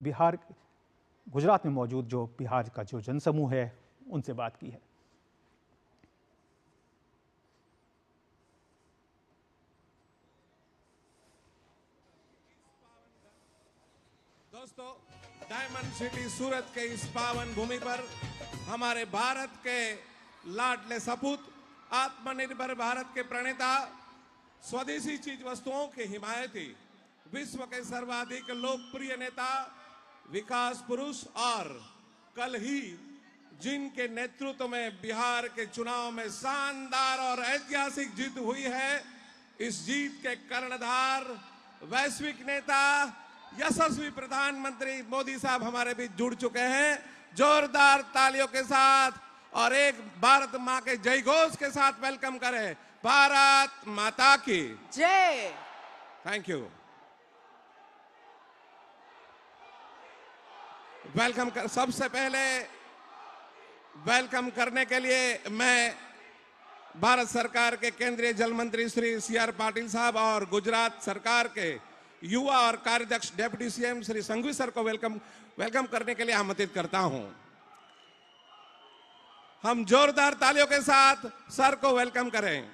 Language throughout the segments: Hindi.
बिहार गुजरात में मौजूद जो बिहार का जो जनसमूह है उनसे बात की है। दोस्तों, डायमंड सिटी सूरत के इस पावन भूमि पर हमारे भारत के लाडले सपूत, आत्मनिर्भर भारत के प्रणेता, स्वदेशी चीज वस्तुओं के हिमायती, विश्व के सर्वाधिक लोकप्रिय नेता, विकास पुरुष और कल ही जिनके नेतृत्व में बिहार के चुनाव में शानदार और ऐतिहासिक जीत हुई है, इस जीत के कर्णधार वैश्विक नेता यशस्वी प्रधानमंत्री मोदी साहब हमारे बीच जुड़ चुके हैं। जोरदार तालियों के साथ और एक भारत मां के जय घोष के साथ वेलकम करें। भारत माता की जय। Thank you. वेलकम कर, सबसे पहले वेलकम करने के लिए मैं भारत सरकार के केंद्रीय जल मंत्री श्री सी.आर. पाटिल साहब और गुजरात सरकार के युवा और कार्याध्यक्ष deputy CM Shri Sanghavi sir को वेलकम करने के लिए आमंत्रित करता हूं। हम जोरदार तालियों के साथ सर को वेलकम करें।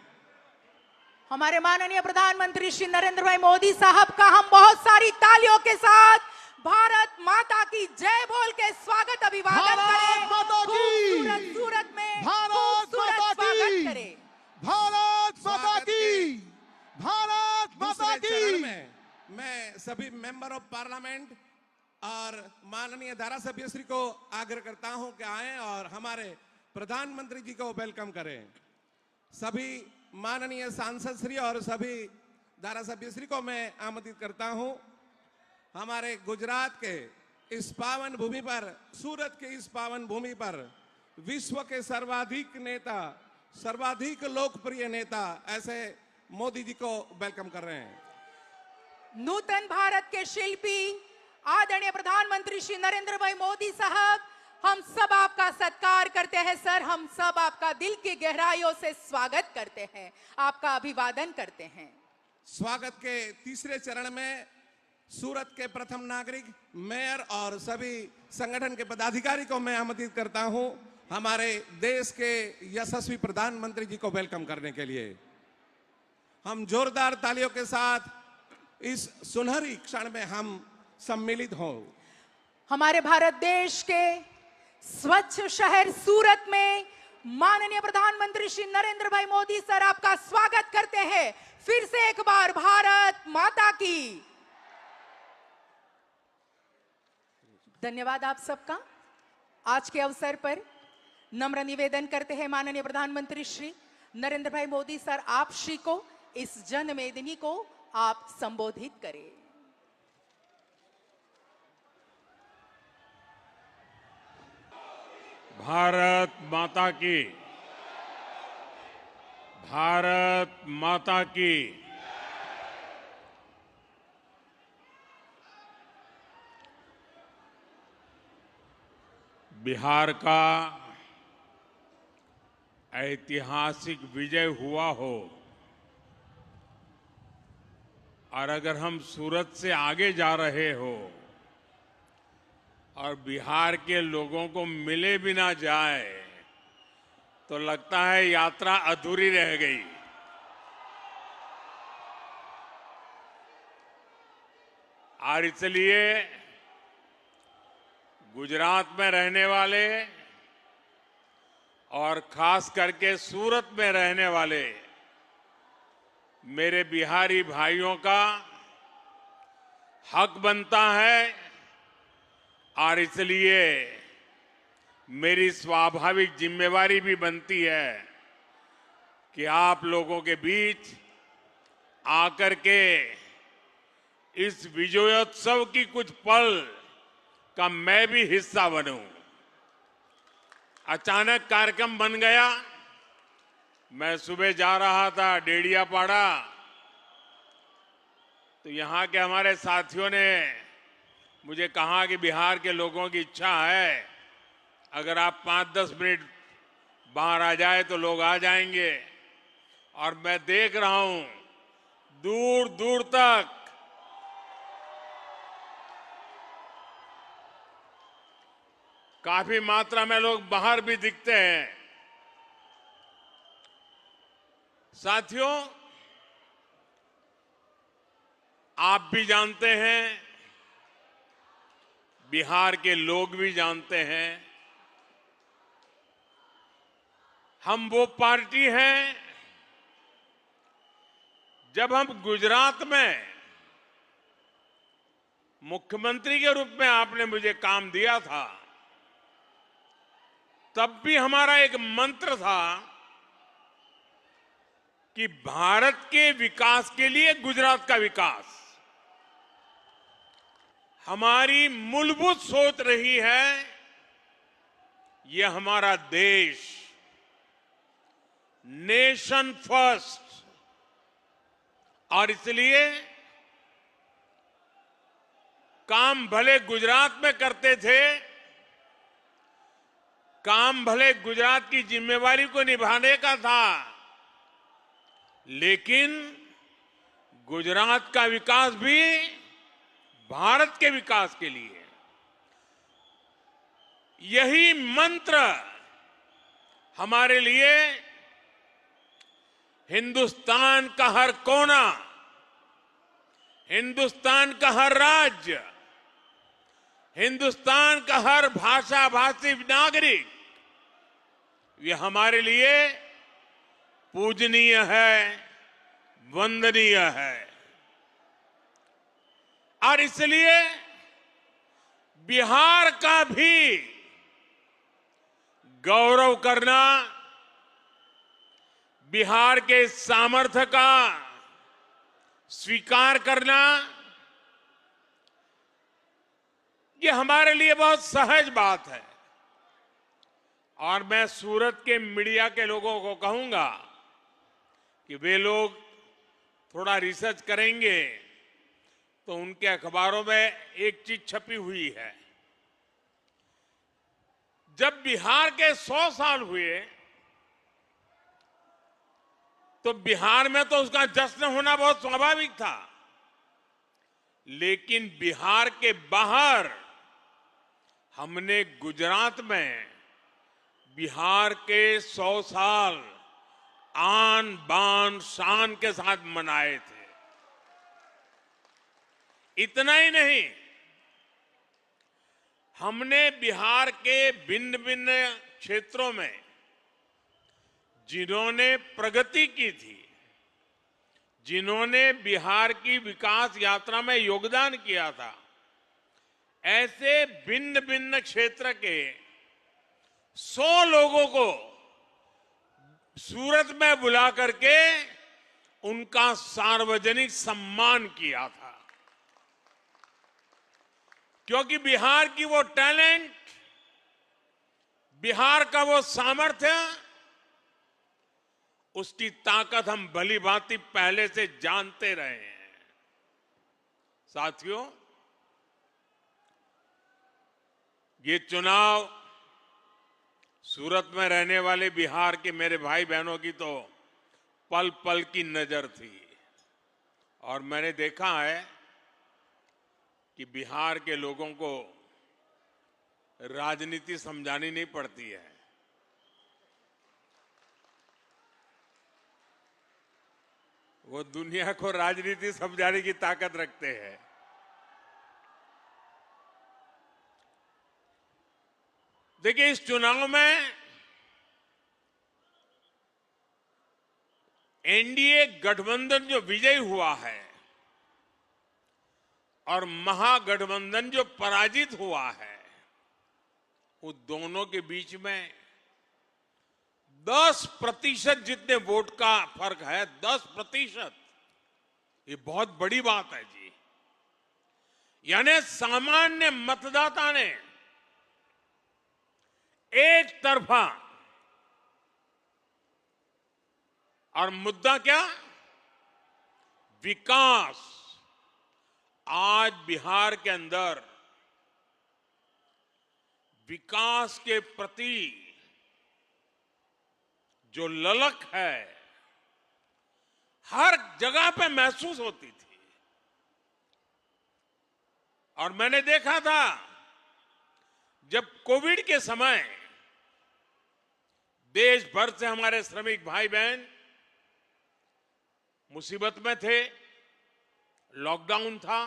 हमारे माननीय प्रधानमंत्री श्री नरेंद्र भाई मोदी साहब का हम बहुत सारी तालियों के साथ भारत माता की जय बोल के स्वागत अभिवादन करें। खूबसूरत सूरत में खूबसूरत स्वागत करें। भारत माता की, भारत माता की। मैं सभी मेंबर ऑफ पार्लियामेंट और माननीय धारासभ्य श्री को आग्रह करता हूं कि आए और हमारे प्रधानमंत्री जी को वेलकम करें। सभी माननीय सांसद श्री और सभी धारासभ्य श्री को मैं आमंत्रित करता हूं। हमारे गुजरात के इस पावन भूमि पर, सूरत के इस पावन भूमि पर विश्व के सर्वाधिक नेता, सर्वाधिक लोकप्रिय नेता ऐसे मोदी जी को वेलकम कर रहे हैं। नूतन भारत के शिल्पी आदरणीय प्रधानमंत्री श्री नरेंद्र भाई मोदी साहब, हम सब आपका सत्कार करते हैं सर। हम सब आपका दिल की गहराइयों से स्वागत करते हैं, आपका अभिवादन करते हैं। स्वागत के तीसरे चरण में सूरत के प्रथम नागरिक, मेयर और सभी संगठन के पदाधिकारी को मैं आमंत्रित करता हूं हमारे देश के यशस्वी प्रधानमंत्री जी को वेलकम करने के लिए। हम जोरदार तालियों के साथ इस सुनहरी क्षण में हम सम्मिलित हों। हमारे भारत देश के स्वच्छ शहर सूरत में माननीय प्रधानमंत्री श्री नरेंद्र भाई मोदी सर आपका स्वागत करते हैं। फिर से एक बार भारत माता की। धन्यवाद आप सबका। आज के अवसर पर नम्र निवेदन करते हैं माननीय प्रधानमंत्री श्री नरेंद्र भाई मोदी सर, आप श्री को इस जनमेदिनी को आप संबोधित करें। भारत माता की, भारत माता की। बिहार का ऐतिहासिक विजय हुआ हो और अगर हम सूरत से आगे जा रहे हो और बिहार के लोगों को मिले भी ना जाए तो लगता है यात्रा अधूरी रह गई। और इसलिए गुजरात में रहने वाले और खास करके सूरत में रहने वाले मेरे बिहारी भाइयों का हक बनता है और इसलिए मेरी स्वाभाविक जिम्मेवारी भी बनती है कि आप लोगों के बीच आकर के इस विजयोत्सव की कुछ पल का मैं भी हिस्सा बनूं। अचानक कार्यक्रम बन गया। मैं सुबह जा रहा था डेडियापाड़ा, तो यहाँ के हमारे साथियों ने मुझे कहा कि बिहार के लोगों की इच्छा है अगर आप 5-10 मिनट बाहर आ जाए तो लोग आ जाएंगे। और मैं देख रहा हूं दूर दूर तक काफी मात्रा में लोग बाहर भी दिखते हैं। साथियों, आप भी जानते हैं, बिहार के लोग भी जानते हैं, हम वो पार्टी हैं, जब हम गुजरात में मुख्यमंत्री के रूप में आपने मुझे काम दिया था, तब भी हमारा एक मंत्र था कि भारत के विकास के लिए गुजरात का विकास। हमारी मूलभूत सोच रही है, ये हमारा देश नेशन फर्स्ट, और इसलिए काम भले गुजरात में करते थे, काम भले गुजरात की जिम्मेवारी को निभाने का था, लेकिन गुजरात का विकास भी भारत के विकास के लिए। यही मंत्र हमारे लिए हिंदुस्तान का हर कोना, हिंदुस्तान का हर राज्य, हिंदुस्तान का हर भाषा भाषी नागरिक, ये हमारे लिए पूजनीय है, वंदनीय है। और इसलिए बिहार का भी गौरव करना, बिहार के सामर्थ्य का स्वीकार करना, ये हमारे लिए बहुत सहज बात है। और मैं सूरत के मीडिया के लोगों को कहूंगा कि वे लोग थोड़ा रिसर्च करेंगे तो उनके अखबारों में एक चीज छपी हुई है। जब बिहार के 100 साल हुए तो बिहार में तो उसका जश्न होना बहुत स्वाभाविक था, लेकिन बिहार के बाहर हमने गुजरात में बिहार के 100 साल आन बान शान के साथ मनाए थे। इतना ही नहीं, हमने बिहार के भिन्न भिन्न क्षेत्रों में जिन्होंने प्रगति की थी, जिन्होंने बिहार की विकास यात्रा में योगदान किया था, ऐसे भिन्न भिन्न क्षेत्र के 100 लोगों को सूरत में बुला करके उनका सार्वजनिक सम्मान किया था। क्योंकि बिहार की वो टैलेंट, बिहार का वो सामर्थ्य, उसकी ताकत हम भली भांति पहले से जानते रहे हैं। साथियों, ये चुनाव सूरत में रहने वाले बिहार के मेरे भाई बहनों की तो पल पल की नजर थी, और मैंने देखा है कि बिहार के लोगों को राजनीति समझानी नहीं पड़ती है। वो दुनिया को राजनीति समझाने की ताकत रखते हैं। देखिए, इस चुनाव में एनडीए गठबंधन जो विजयी हुआ है और महागठबंधन जो पराजित हुआ है, वो दोनों के बीच में 10% जितने वोट का फर्क है। 10%, ये बहुत बड़ी बात है जी। यानी सामान्य मतदाता ने एक तरफा, और मुद्दा क्या? विकास। आज बिहार के अंदर विकास के प्रति जो ललक है, हर जगह पे महसूस होती थी। और मैंने देखा था, जब कोविड के समय देश भर से हमारे श्रमिक भाई बहन मुसीबत में थे, लॉकडाउन था,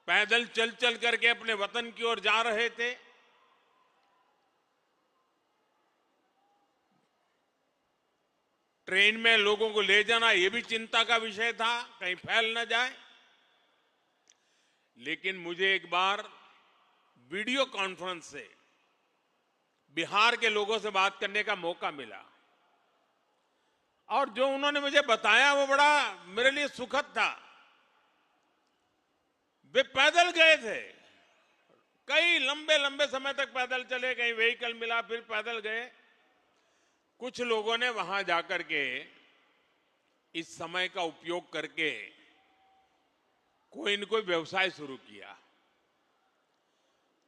पैदल चल चल करके अपने वतन की ओर जा रहे थे, ट्रेन में लोगों को ले जाना यह भी चिंता का विषय था, कहीं फैल न जाए। लेकिन मुझे एक बार वीडियो कॉन्फ्रेंस से बिहार के लोगों से बात करने का मौका मिला और जो उन्होंने मुझे बताया वो बड़ा मेरे लिए सुखद था। वे पैदल गए थे, कई लंबे लंबे समय तक पैदल चले, कहीं व्हीकल मिला फिर पैदल गए। कुछ लोगों ने वहां जाकर के इस समय का उपयोग करके कोई न कोई व्यवसाय शुरू किया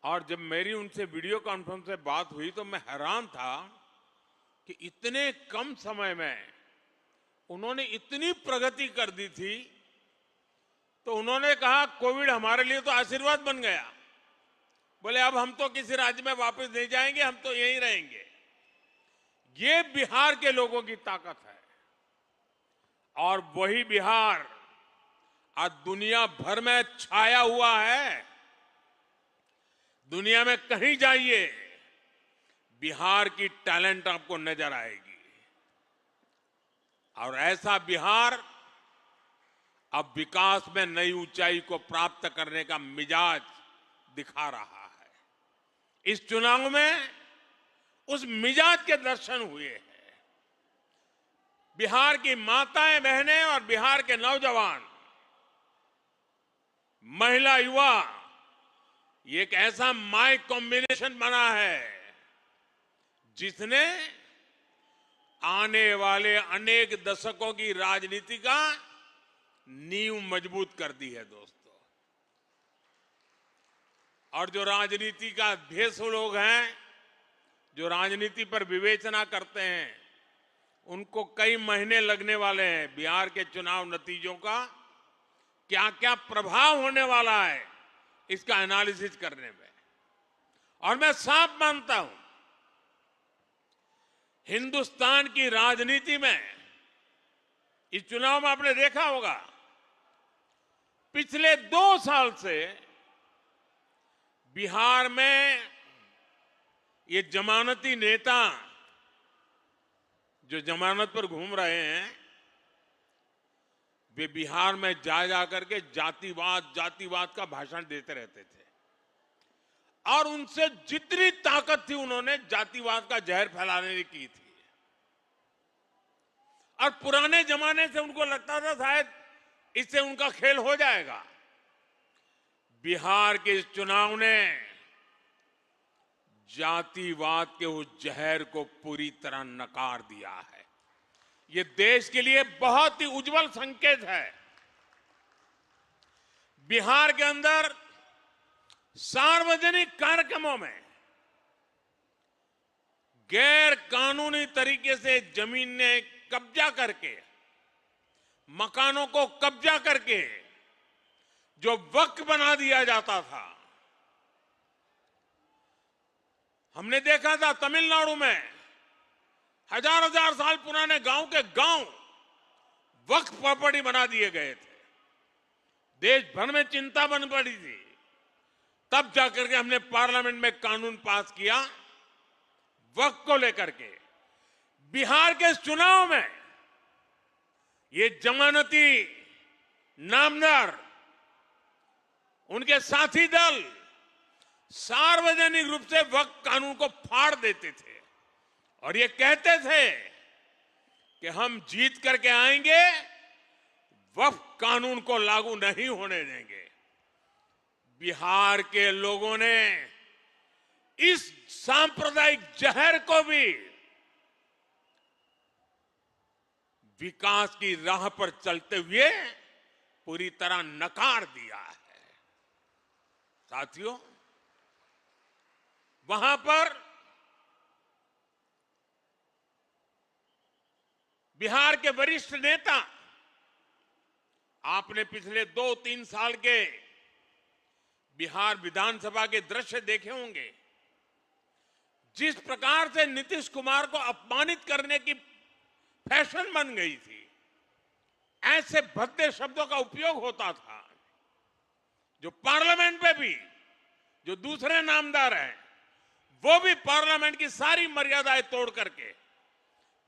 और जब मेरी उनसे वीडियो कॉन्फ्रेंस से बात हुई तो मैं हैरान था कि इतने कम समय में उन्होंने इतनी प्रगति कर दी थी। तो उन्होंने कहा कोविड हमारे लिए तो आशीर्वाद बन गया। बोले अब हम तो किसी राज्य में वापस नहीं जाएंगे, हम तो यहीं रहेंगे। ये बिहार के लोगों की ताकत है और वही बिहार आज दुनिया भर में छाया हुआ है। दुनिया में कहीं जाइए बिहार की टैलेंट आपको नजर आएगी और ऐसा बिहार अब विकास में नई ऊंचाई को प्राप्त करने का मिजाज दिखा रहा है। इस चुनाव में उस मिजाज के दर्शन हुए हैं। बिहार की माताएं बहनें और बिहार के नौजवान, महिला, युवा, ये एक ऐसा माई कॉम्बिनेशन बना है जिसने आने वाले अनेक दशकों की राजनीति का नींव मजबूत कर दी है दोस्तों। और जो राजनीति का भेषु लोग हैं, जो राजनीति पर विवेचना करते हैं, उनको कई महीने लगने वाले हैं बिहार के चुनाव नतीजों का क्या क्या प्रभाव होने वाला है इसका एनालिसिस करने में। और मैं साफ मानता हूं हिंदुस्तान की राजनीति में इस चुनाव में आपने देखा होगा पिछले 2 साल से बिहार में ये जमानती नेता जो जमानत पर घूम रहे हैं, वे बिहार में जा करके जातिवाद का भाषण देते रहते थे और उनसे जितनी ताकत थी उन्होंने जातिवाद का जहर फैलाने की थी। और पुराने जमाने से उनको लगता था शायद इससे उनका खेल हो जाएगा। बिहार के इस चुनाव ने जातिवाद के उस जहर को पूरी तरह नकार दिया है। ये देश के लिए बहुत ही उज्जवल संकेत है। बिहार के अंदर सार्वजनिक कार्यक्रमों में गैर कानूनी तरीके से जमीन ने कब्जा करके, मकानों को कब्जा करके जो वक्फ बना दिया जाता था, हमने देखा था तमिलनाडु में हजार साल पुराने गांव के गांव वक्फ प्रॉपर्टी बना दिए गए थे। देश भर में चिंता बन पड़ी थी। तब जाकर के हमने पार्लियामेंट में कानून पास किया वक्फ को लेकर के। बिहार के चुनाव में ये जमानती नामदार, उनके साथी दल सार्वजनिक रूप से वक्फ कानून को फाड़ देते थे और ये कहते थे कि हम जीत करके आएंगे, वक्फ कानून को लागू नहीं होने देंगे। बिहार के लोगों ने इस सांप्रदायिक जहर को भी विकास की राह पर चलते हुए पूरी तरह नकार दिया है। साथियों, वहां पर बिहार के वरिष्ठ नेता, आपने पिछले 2-3 साल के बिहार विधानसभा के दृश्य देखे होंगे। जिस प्रकार से नीतीश कुमार को अपमानित करने की फैशन बन गई थी, ऐसे भद्दे शब्दों का उपयोग होता था, जो पार्लियामेंट में भी जो दूसरे नामदार हैं वो भी पार्लियामेंट की सारी मर्यादाएं तोड़ करके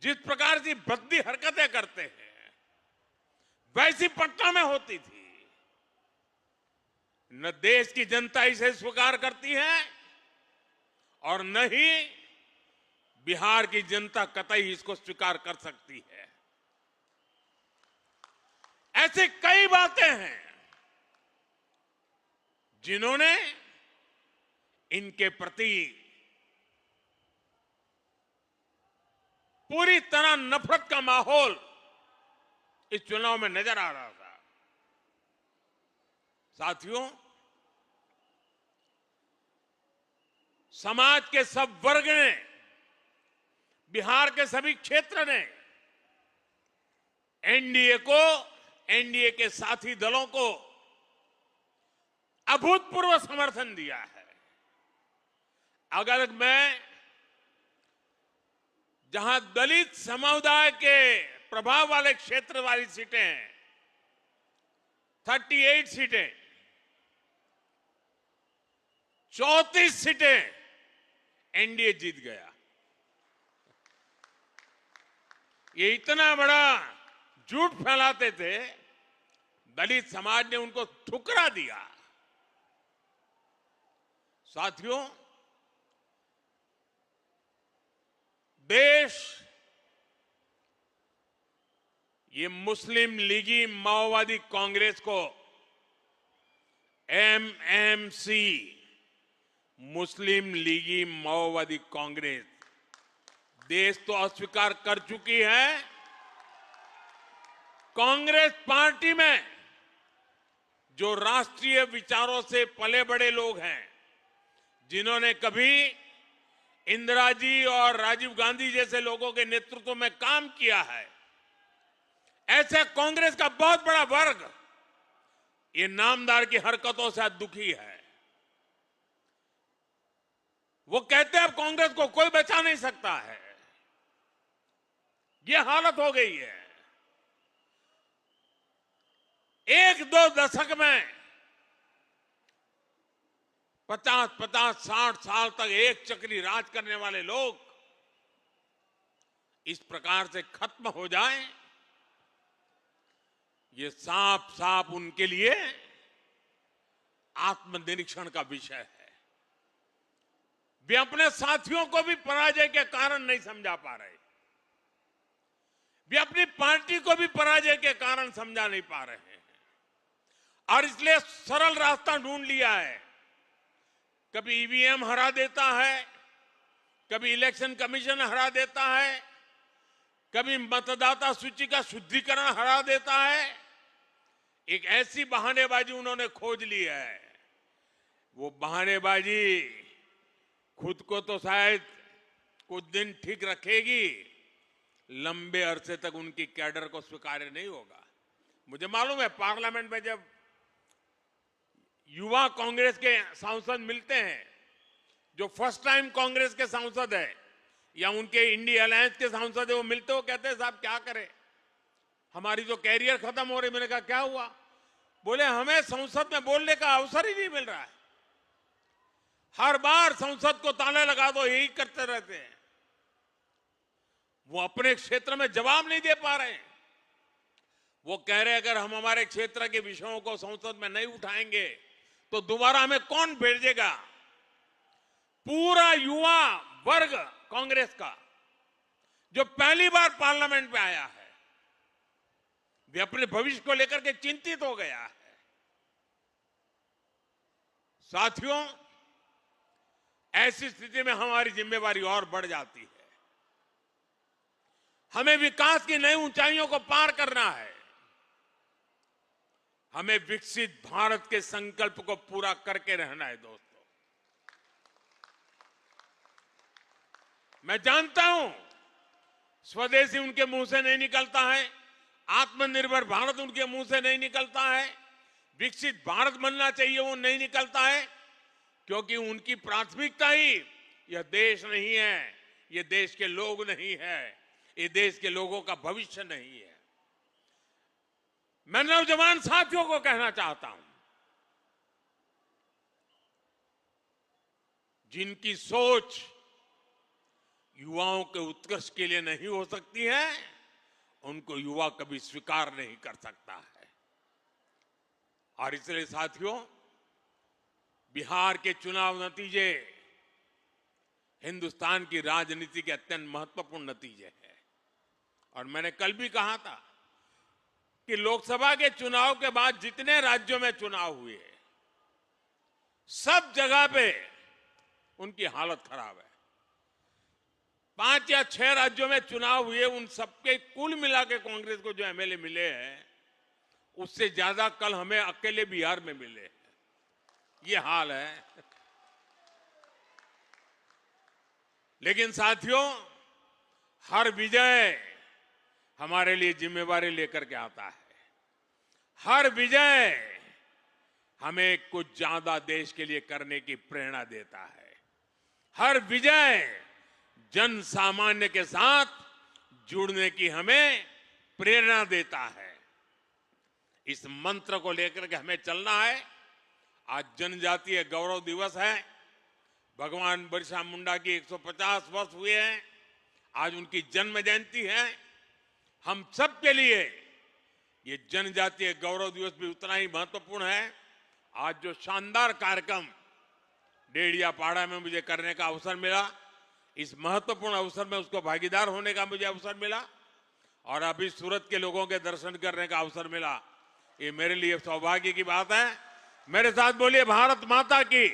जिस प्रकार की भद्दी हरकतें करते हैं, वैसी पटना में होती थी। न देश की जनता इसे स्वीकार करती है और न ही बिहार की जनता कतई इसको स्वीकार कर सकती है। ऐसे कई बातें हैं जिन्होंने इनके प्रति पूरी तरह नफरत का माहौल इस चुनाव में नजर आ रहा था। साथियों, समाज के सब वर्ग ने, बिहार के सभी क्षेत्र ने एनडीए को, एनडीए के साथी दलों को अभूतपूर्व समर्थन दिया है। अगर मैं जहां दलित समुदाय के प्रभाव वाले क्षेत्र वाली सीटें हैं, 38 सीटें, 34 सीटें एनडीए जीत गया। ये इतना बड़ा झूठ फैलाते थे, दलित समाज ने उनको ठुकरा दिया। साथियों, देश ये मुस्लिम लीगी माओवादी कांग्रेस को एमएमसी, मुस्लिम लीगी माओवादी कांग्रेस, देश तो अस्वीकार कर चुकी है। कांग्रेस पार्टी में जो राष्ट्रीय विचारों से पले बड़े लोग हैं, जिन्होंने कभी इंदिरा जी और राजीव गांधी जैसे लोगों के नेतृत्व में काम किया है, ऐसे कांग्रेस का बहुत बड़ा वर्ग ये नामदार की हरकतों से दुखी है। वो कहते हैं अब कांग्रेस को कोई बचा नहीं सकता है। ये हालत हो गई है। 1-2 दशक में 50-50, 60 साल तक एक चक्री राज करने वाले लोग इस प्रकार से खत्म हो जाएं, ये साफ साफ उनके लिए आत्मनिरीक्षण का विषय है। वे अपने साथियों को भी पराजय के कारण नहीं समझा पा रहे, वे अपनी पार्टी को भी पराजय के कारण समझा नहीं पा रहे हैं, और इसलिए सरल रास्ता ढूंढ लिया है। कभी ईवीएम हरा देता है, कभी इलेक्शन कमीशन हरा देता है, कभी मतदाता सूची का शुद्धिकरण हरा देता है। एक ऐसी बहानेबाजी उन्होंने खोज ली है। वो बहानेबाजी खुद को तो शायद कुछ दिन ठीक रखेगी, लंबे अरसे तक उनकी कैडर को स्वीकार्य नहीं होगा। मुझे मालूम है, पार्लियामेंट में जब युवा कांग्रेस के सांसद मिलते हैं, जो फर्स्ट टाइम कांग्रेस के सांसद है या उनके इंडिया अलायंस के सांसद है, वो मिलते हो कहते हैं साहब क्या करें, हमारी तो कैरियर खत्म हो रही। मैंने कहा क्या हुआ? बोले हमें संसद में बोलने का अवसर ही नहीं मिल रहा है, हर बार संसद को ताला लगा दो, यही करते रहते हैं। वो अपने क्षेत्र में जवाब नहीं दे पा रहे हैं। वो कह रहे अगर हम हमारे क्षेत्र के विषयों को संसद में नहीं उठाएंगे तो दोबारा हमें कौन भेजेगा? पूरा युवा वर्ग कांग्रेस का जो पहली बार पार्लियामेंट में आया है, वे अपने भविष्य को लेकर के चिंतित हो गया है। साथियों, ऐसी स्थिति में हमारी जिम्मेवारी और बढ़ जाती है। हमें विकास की नई ऊंचाइयों को पार करना है। हमें विकसित भारत के संकल्प को पूरा करके रहना है। दोस्तों, मैं जानता हूं स्वदेशी उनके मुंह से नहीं निकलता है, आत्मनिर्भर भारत उनके मुंह से नहीं निकलता है, विकसित भारत बनना चाहिए वो नहीं निकलता है, क्योंकि उनकी प्राथमिकता ही यह देश नहीं है, ये देश के लोग नहीं है, ये देश के लोगों का भविष्य नहीं है। मैं नौजवान साथियों को कहना चाहता हूं, जिनकी सोच युवाओं के उत्कर्ष के लिए नहीं हो सकती है, उनको युवा कभी स्वीकार नहीं कर सकता है। और इसलिए साथियों, बिहार के चुनाव नतीजे हिंदुस्तान की राजनीति के अत्यंत महत्वपूर्ण नतीजे हैं। और मैंने कल भी कहा था कि लोकसभा के चुनाव के बाद जितने राज्यों में चुनाव हुए, सब जगह पे उनकी हालत खराब है। 5 या 6 राज्यों में चुनाव हुए, उन सबके कुल मिला के कांग्रेस को जो एमएलए मिले हैं, उससे ज्यादा कल हमें अकेले बिहार में मिले हैं। ये हाल है। लेकिन साथियों, हर विजय हमारे लिए जिम्मेवारी लेकर के आता है। हर विजय हमें कुछ ज्यादा देश के लिए करने की प्रेरणा देता है। हर विजय जन सामान्य के साथ जुड़ने की हमें प्रेरणा देता है। इस मंत्र को लेकर के हमें चलना है। आज जनजातीय गौरव दिवस है। भगवान बिरसा मुंडा की 150 वर्ष हुए हैं। आज उनकी जन्म जयंती है। हम सब के लिए ये जनजातीय गौरव दिवस भी उतना ही महत्वपूर्ण है। आज जो शानदार कार्यक्रम डेढ़ियापाड़ा में मुझे करने का अवसर मिला, इस महत्वपूर्ण अवसर में उसको भागीदार होने का मुझे अवसर मिला, और अभी सूरत के लोगों के दर्शन करने का अवसर मिला। ये मेरे लिए सौभाग्य की बात है। मेरे साथ बोलिए, भारत माता की,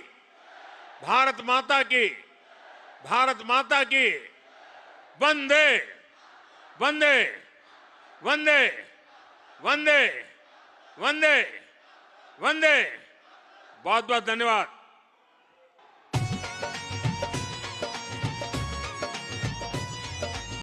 भारत माता की, भारत माता की। वंदे वंदे वंदे वंदे वंदे वंदे। बहुत बहुत धन्यवाद।